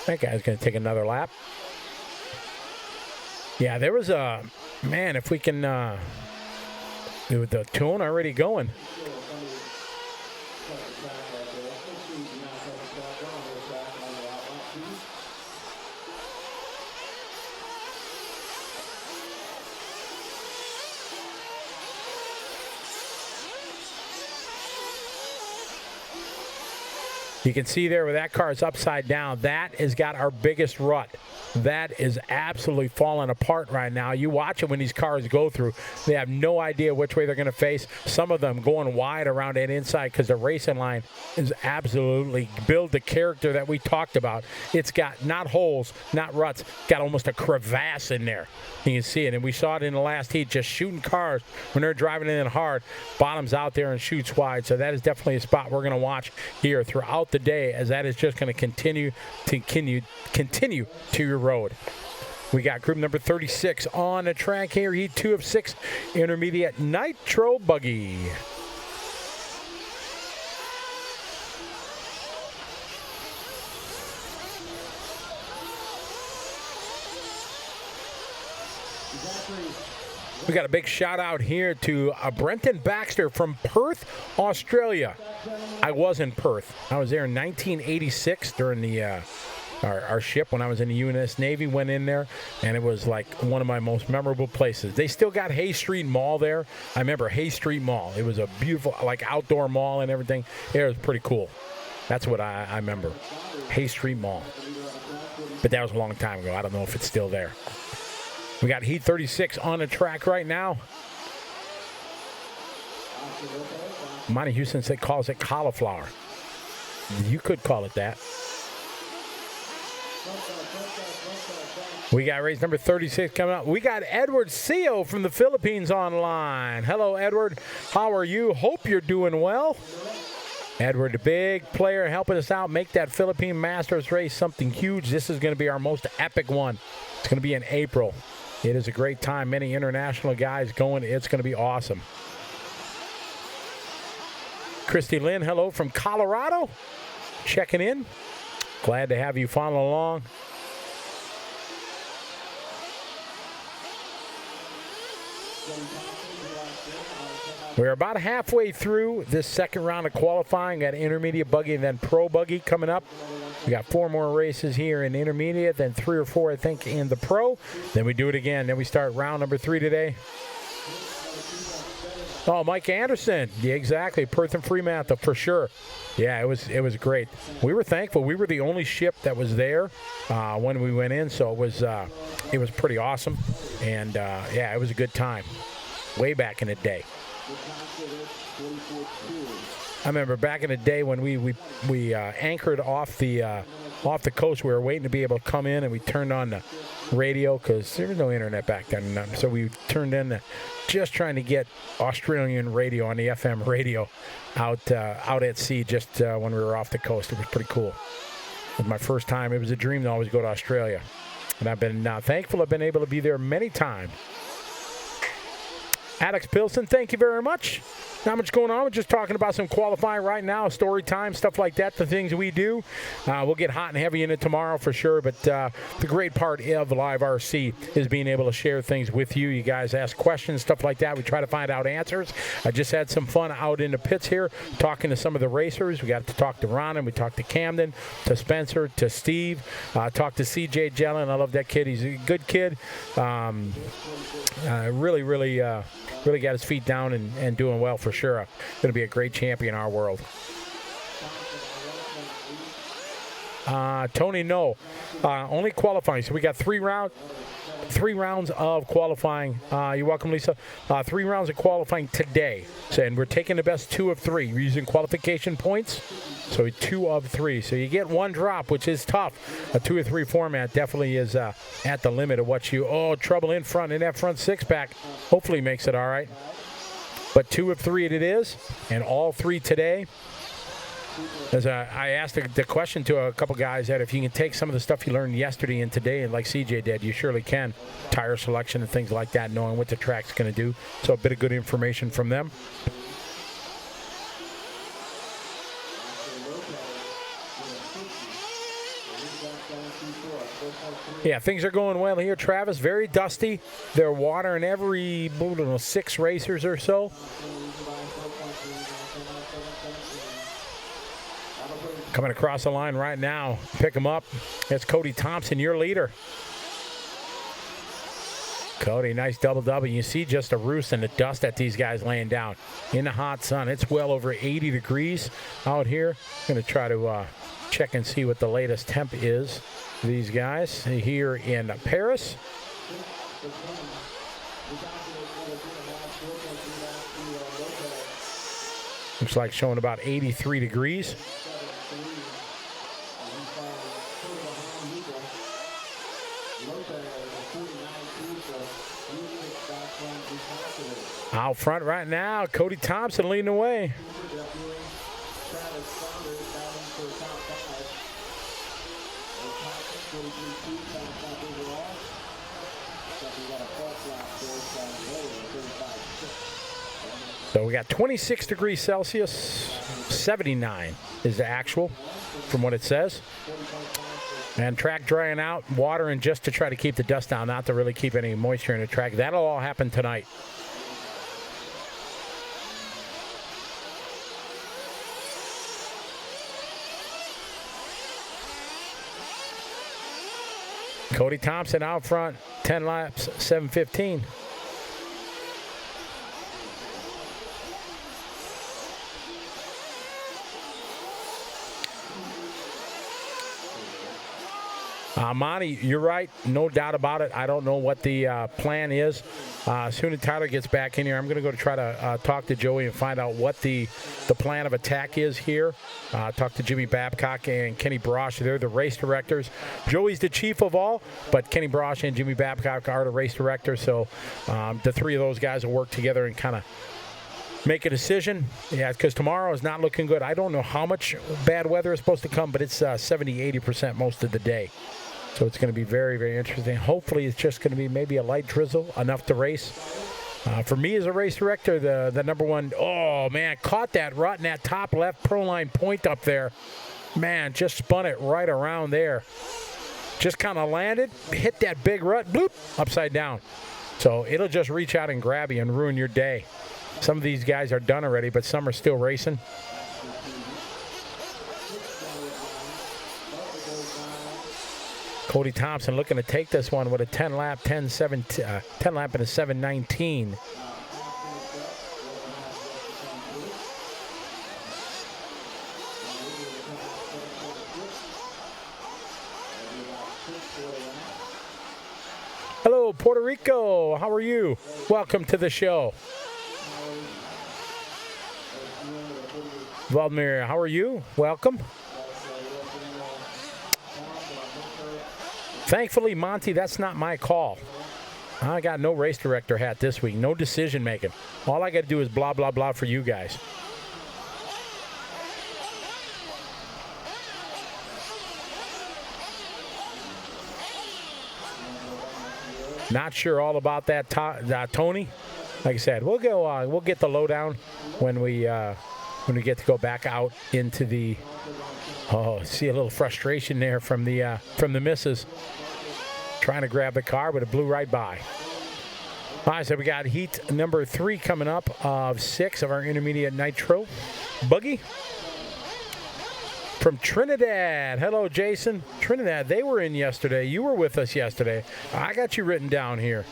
That guy's going to take another lap. Yeah, there was a, man, if we can, with the tune already going. You can see there where that car is upside down. That has got our biggest rut. That is absolutely falling apart right now. You watch it when these cars go through. They have no idea which way they're going to face. Some of them going wide around that inside because the racing line is absolutely build the character that we talked about. It's got not holes, not ruts, got almost a crevasse in there. You can see it, and we saw it in the last heat, just shooting cars when they're driving in hard. Bottoms out there and shoots wide. So that is definitely a spot we're going to watch here throughout the day, as that is just going to continue to erode. We got group number 36 on the track here. Heat 2 of 6, intermediate Nitro Buggy. We got a big shout out here to Brenton Baxter from Perth, Australia. I was in Perth. I was there in 1986 during the our ship when I was in the U.S. Navy. Went in there, and it was like one of my most memorable places. They still got Hay Street Mall there. I remember Hay Street Mall. It was a beautiful, like, outdoor mall and everything. It was pretty cool. That's what I remember. Hay Street Mall. But that was a long time ago. I don't know if it's still there. We got Heat 36 on the track right now. Monty Houston calls it cauliflower. You could call it that. We got race number 36 coming up. We got Edward Seo from the Philippines online. Hello, Edward. How are you? Hope you're doing well. Edward, a big player, helping us out, make that Philippine Masters race something huge. This is going to be our most epic one. It's going to be in April. It is a great time. Many international guys going. It's going to be awesome. Christy Lynn, hello from Colorado. Checking in. Glad to have you follow along. We're about halfway through this second round of qualifying. Got intermediate buggy and then pro buggy coming up. We got 4 more races here in intermediate, then 3 or 4, I think, in the pro. Then we do it again. Then we start round number 3 today. Oh, Mike Anderson. Yeah, exactly. Perth and Fremantle for sure. Yeah, it was great. We were thankful. We were the only ship that was there when we went in, so it was pretty awesome. And yeah, it was a good time. Way back in the day. I remember back in the day when we anchored off the coast. We were waiting to be able to come in, and we turned on the radio because there was no internet back then. So we turned in just trying to get Australian radio on the FM radio out at sea just when we were off the coast. It was pretty cool. It was my first time. It was a dream to always go to Australia. And I've been thankful I've been able to be there many times. Alex Pilson, thank you very much. Not much going on. We're just talking about some qualifying right now, story time, stuff like that, the things we do. We'll get hot and heavy in it tomorrow for sure, but the great part of LiveRC is being able to share things with you. You guys ask questions, stuff like that. We try to find out answers. I just had some fun out in the pits here, talking to some of the racers. We got to talk to Ron, and we talked to Camden, to Spencer, to Steve, talked to CJ Jellin. I love that kid. He's a good kid. Really got his feet down and doing well for sure. Going to be a great champion in our world. Tony, no. Only qualifying. So we got 3 rounds of qualifying. You're welcome, Lisa. 3 rounds of qualifying today. And we're taking the best 2 of 3. We're using qualification points. So 2 of 3. So you get 1 drop, which is tough. A 2 of 3 format definitely is at the limit of what you... Oh, trouble in front in that front 6-pack. Hopefully makes it all right. But 2 of 3 it is. And all 3 today. As I asked the question to a couple guys that if you can take some of the stuff you learned yesterday and today, and like CJ did, you surely can. Tire selection and things like that, knowing what the track's going to do. So a bit of good information from them. Yeah, things are going well here, Travis. Very dusty. They're watering every, I don't know, 6 racers or so. Coming across the line right now. Pick him up. It's Cody Thompson, your leader. Cody, nice double-double. You see just a roost and the dust that these guys laying down in the hot sun. It's well over 80 degrees out here. Going to try to check and see what the latest temp is. These guys here in Paris. Looks like showing about 83 degrees. Out front right now, Cody Thompson leading the way. So we got 26 degrees Celsius, 79 is the actual from what it says. And track drying out, watering just to try to keep the dust down, not to really keep any moisture in the track. That'll all happen tonight. Cody Thompson out front, 10 laps, 7:15. Monty, you're right. No doubt about it. I don't know what the plan is. As soon as Tyler gets back in here, I'm going to go to try to talk to Joey and find out what the plan of attack is here. Talk to Jimmy Babcock and Kenny Brosh. They're the race directors. Joey's the chief of all, but Kenny Brosh and Jimmy Babcock are the race directors. So the three of those guys will work together and kind of make a decision. Yeah, because tomorrow is not looking good. I don't know how much bad weather is supposed to come, but it's 70-80% most of the day. So it's going to be very, very interesting. Hopefully it's just going to be maybe a light drizzle, enough to race. For me as a race director, the number one, oh, man, caught that rut in that top left pro line point up there. Man, just spun it right around there. Just kind of landed, hit that big rut, bloop, upside down. So it'll just reach out and grab you and ruin your day. Some of these guys are done already, but some are still racing. Cody Thompson looking to take this one with a 10 lap and a 7:19. Hello, Puerto Rico. How are you? Welcome to the show. Vladimir, how are you? Welcome. Thankfully, Monty, that's not my call. I got no race director hat this week, no decision making. All I got to do is blah, blah, blah for you guys. Not sure all about that, Tony. Like I said, we'll go. We'll get the lowdown when we get to go back out into the. Oh, see a little frustration there from the missus. Trying to grab the car, but it blew right by. All right, so we got heat number 3 coming up of 6 of our intermediate Nitro Buggy. From Trinidad. Hello, Jason. Trinidad, they were in yesterday. You were with us yesterday. I got you written down here.